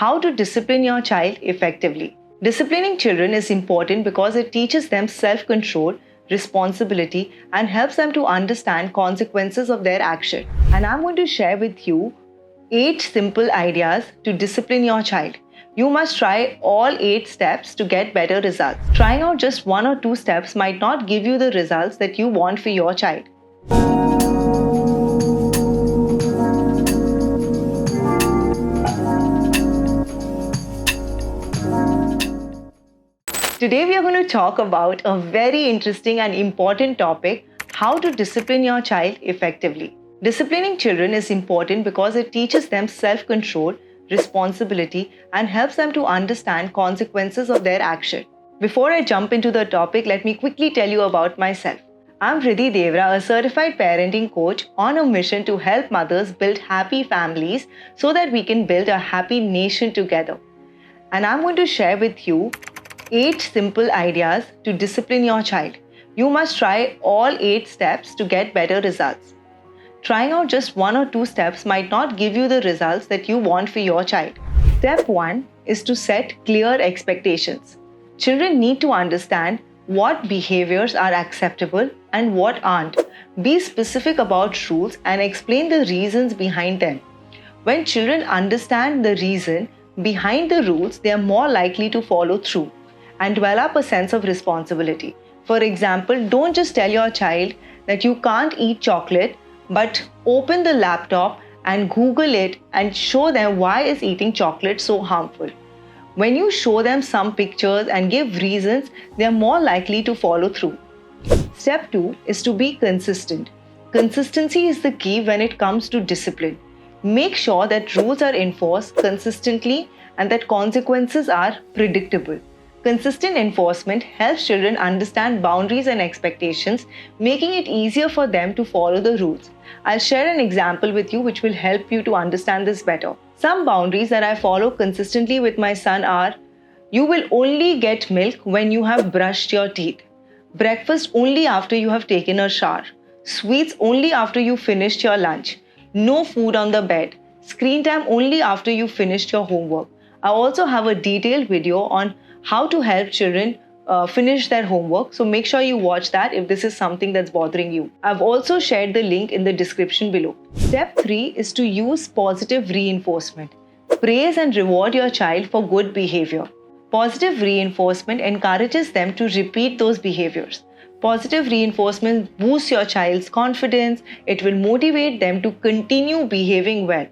How to discipline your child effectively. Disciplining children is important because it teaches them self-control, responsibility, and helps them to understand consequences of their action. And I'm going to share with you 8 simple ideas to discipline your child. You must try all 8 steps to get better results. Trying out just 1 or 2 steps might not give you the results that you want for your child. Today we are going to talk about a very interesting and important topic, how to discipline your child effectively. Disciplining children is important because it teaches them self-control, responsibility, and helps them to understand consequences of their action. Before I jump into the topic, let me quickly tell you about myself. I'm Riddhi Deorah, a certified parenting coach on a mission to help mothers build happy families so that we can build a happy nation together. And I'm going to share with you 8 simple ideas to discipline your child. You must try all 8 steps to get better results. Trying out just 1 or 2 steps might not give you the results that you want for your child. Step 1 is to set clear expectations. Children need to understand what behaviors are acceptable and what aren't. Be specific about rules and explain the reasons behind them. When children understand the reason behind the rules, they are more likely to follow through and develop a sense of responsibility. For example, don't just tell your child that you can't eat chocolate, but open the laptop and Google it and show them why is eating chocolate so harmful. When you show them some pictures and give reasons, they are more likely to follow through. Step 2 is to be consistent. Consistency is the key when it comes to discipline. Make sure that rules are enforced consistently and that consequences are predictable. Consistent enforcement helps children understand boundaries and expectations, making it easier for them to follow the rules. I'll share an example with you which will help you to understand this better. Some boundaries that I follow consistently with my son are: you will only get milk when you have brushed your teeth, breakfast only after you have taken a shower, sweets only after you finished your lunch, no food on the bed, screen time only after you finished your homework. I also have a detailed video on how to help children finish their homework, so make sure you watch that if this is something that's bothering you. I've also shared the link in the description below. Step 3 is to use positive reinforcement. Praise and reward your child for good behavior. Positive reinforcement encourages them to repeat those behaviors. Positive reinforcement boosts your child's confidence. It will motivate them to continue behaving well.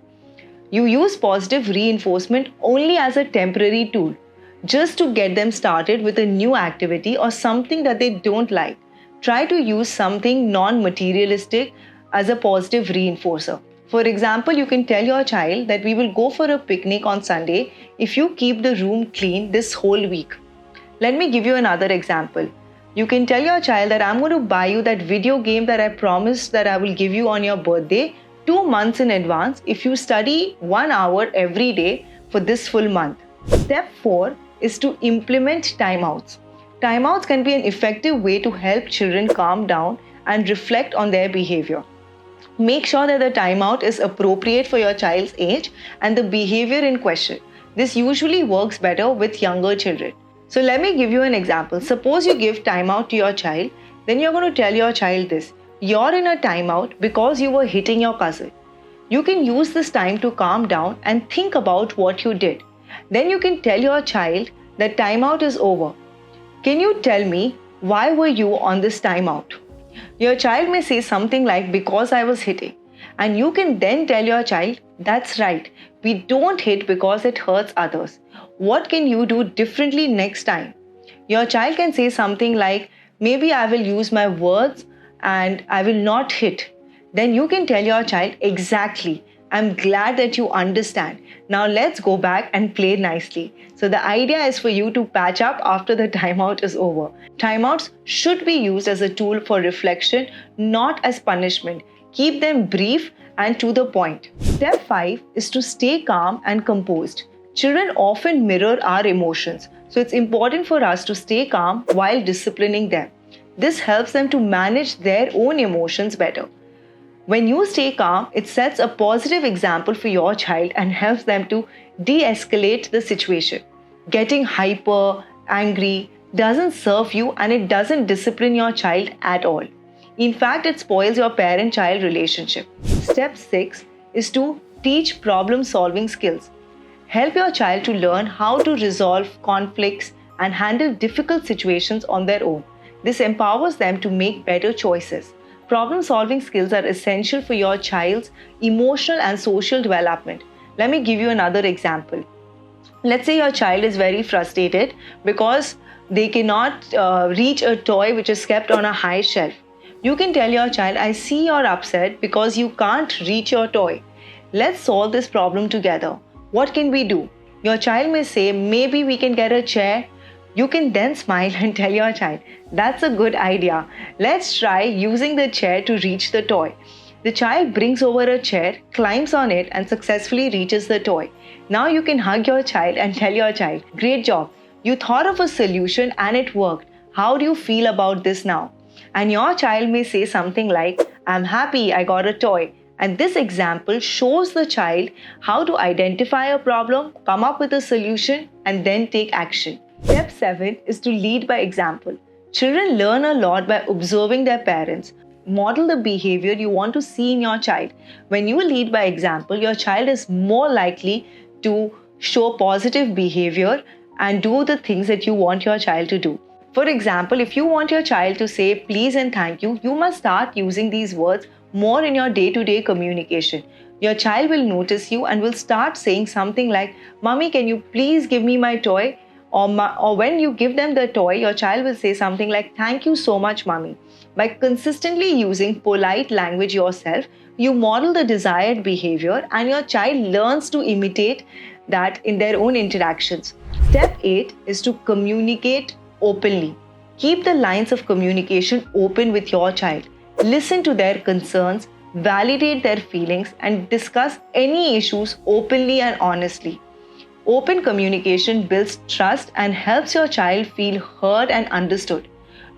You use positive reinforcement only as a temporary tool, just to get them started with a new activity or something that they don't like. Try to use something non-materialistic as a positive reinforcer. For example, you can tell your child that we will go for a picnic on Sunday if you keep the room clean this whole week. Let me give you another example. You can tell your child that I'm going to buy you that video game that I promised that I will give you on your birthday 2 months in advance if you study 1 hour every day for this full month. Step 4 is to implement timeouts. Timeouts can be an effective way to help children calm down and reflect on their behavior. Make sure that the timeout is appropriate for your child's age and the behavior in question. This usually works better with younger children. So let me give you an example. Suppose you give timeout to your child, then you're going to tell your child this: you're in a timeout because you were hitting your cousin. You can use this time to calm down and think about what you did. Then you can tell your child that timeout is over. Can you tell me why were you on this timeout? Your child may say something like, because I was hitting. And you can then tell your child, that's right, we don't hit because it hurts others. What can you do differently next time? Your child can say something like, maybe I will use my words and I will not hit. Then you can tell your child, exactly, I'm glad that you understand. Now let's go back and play nicely. So the idea is for you to patch up after the timeout is over. Timeouts should be used as a tool for reflection, not as punishment. Keep them brief and to the point. Step 5 is to stay calm and composed. Children often mirror our emotions, so it's important for us to stay calm while disciplining them. This helps them to manage their own emotions better. When you stay calm, it sets a positive example for your child and helps them to de-escalate the situation. Getting hyper, angry doesn't serve you, and it doesn't discipline your child at all. In fact, it spoils your parent-child relationship. Step 6 is to teach problem-solving skills. Help your child to learn how to resolve conflicts and handle difficult situations on their own. This empowers them to make better choices. Problem-solving skills are essential for your child's emotional and social development. Let me give you another example. Let's say your child is very frustrated because they cannot reach a toy which is kept on a high shelf. You can tell your child, I see you're upset because you can't reach your toy. Let's solve this problem together. What can we do? Your child may say, maybe we can get a chair. You can then smile and tell your child, that's a good idea. Let's try using the chair to reach the toy. The child brings over a chair, climbs on it, and successfully reaches the toy. Now you can hug your child and tell your child, great job. You thought of a solution and it worked. How do you feel about this now? And your child may say something like, I'm happy I got a toy. And this example shows the child how to identify a problem, come up with a solution, and then take action. Step 7 is to lead by example. Children learn a lot by observing their parents. Model the behavior you want to see in your child. When you lead by example, your child is more likely to show positive behavior and do the things that you want your child to do. For example, if you want your child to say please and thank you, you must start using these words more in your day-to-day communication. Your child will notice you and will start saying something like, Mommy, can you please give me my toy? Or when you give them the toy, your child will say something like, thank you so much, Mommy. By consistently using polite language yourself, you model the desired behavior and your child learns to imitate that in their own interactions. Step 8 is to communicate openly. Keep the lines of communication open with your child. Listen to their concerns, validate their feelings, and discuss any issues openly and honestly. Open communication builds trust and helps your child feel heard and understood.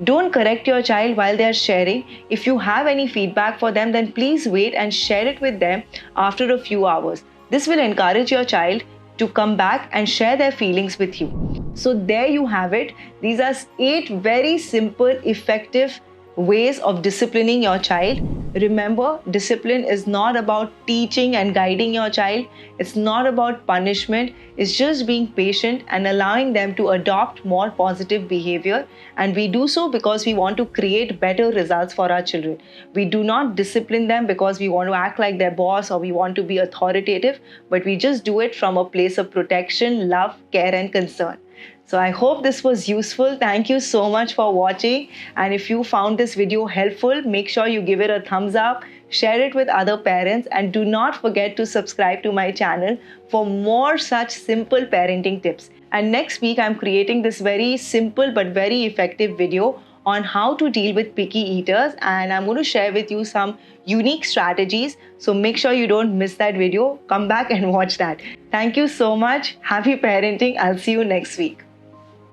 Don't correct your child while they are sharing. If you have any feedback for them, then please wait and share it with them after a few hours. This will encourage your child to come back and share their feelings with you. So there you have it. These are 8 very simple, effective ways of disciplining your child. Remember, discipline is not about teaching and guiding your child. It's not about punishment. It's just being patient and allowing them to adopt more positive behavior. And we do so because we want to create better results for our children. We do not discipline them because we want to act like their boss or we want to be authoritative, but we just do it from a place of protection, love, care, and concern. So I hope this was useful. Thank you so much for watching. And if you found this video helpful, make sure you give it a thumbs up, share it with other parents, and do not forget to subscribe to my channel for more such simple parenting tips. And next week, I'm creating this very simple but very effective video on how to deal with picky eaters, and I'm going to share with you some unique strategies. So make sure you don't miss that video. Come back and watch that. Thank you so much. Happy parenting. I'll see you next week.